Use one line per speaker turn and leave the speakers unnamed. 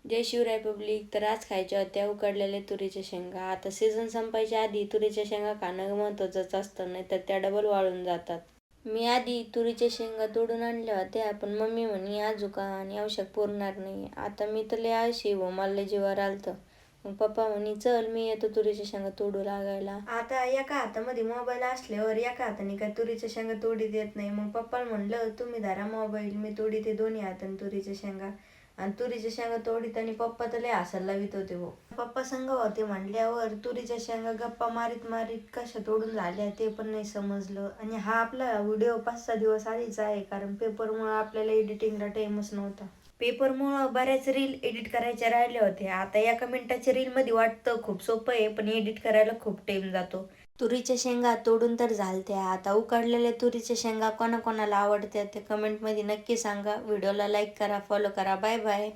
जय Shivray public. तर आज खायच्या होत्या उकडलेल्या तुरीच्या शेंगा. आता सीझन संपायच्या आधी तुरीच्या शेंगा खाणं महत्त्वाचंच असतं, नाही तर त्या डबल वाळून जातात. मी आधी तुरीच्या शेंगा तोडून आणल्या होत्या, पण मम्मी म्हणे आजूका आणि औषध पुरणार नाही. आता मी तर लय आळशी मला लय जीवावर आलतं. मग पप्पा म्हणे चल मी येतो तुरीच्या शेंगा तोडू लागायला. आता एका हातामध्ये मोबाईल असल्यावर एका हाताने काय तुरीच्या शेंगा तोडीत येत नाही. मग पप्पाला म्हणलं तुम्ही धरा मोबाईल, मी तोडीते दोन्ही हाताने तुरीच्या शेंगा. आणि तुरीच्या शेंगा तोडीत आणि पप्पा तर लय हसायला लावित होते हो. पप्पा संग होते म्हणल्यावर तुरीच्या शेंगा गप्पा मारीत मारीत कशा तोडून झाल्या ते पण नाही समजलं. आणि हा आपला व्हिडिओ 5-6 दिवस आधीचा आहे, कारण पेपरमुळं आपल्याला एडिटिंगला टाईमच नव्हता. पेपरमुळं बऱ्याच रील एडिट करायच्या राहिल्या होत्या. आता एका मिनिटाच्या रीलमध्ये वाटतं खूप सोपं आहे, पण एडिट करायला खूप टाईम जातो. तुरीच्या शेंगा तोडून तर झालत्या. आता उकडलेल्या तुरीच्या शेंगा कोणाकोणाला आवडत्या ते कमेंटमध्ये नक्की सांगा. व्हिडिओला लाईक करा, फॉलो करा. Bye bye.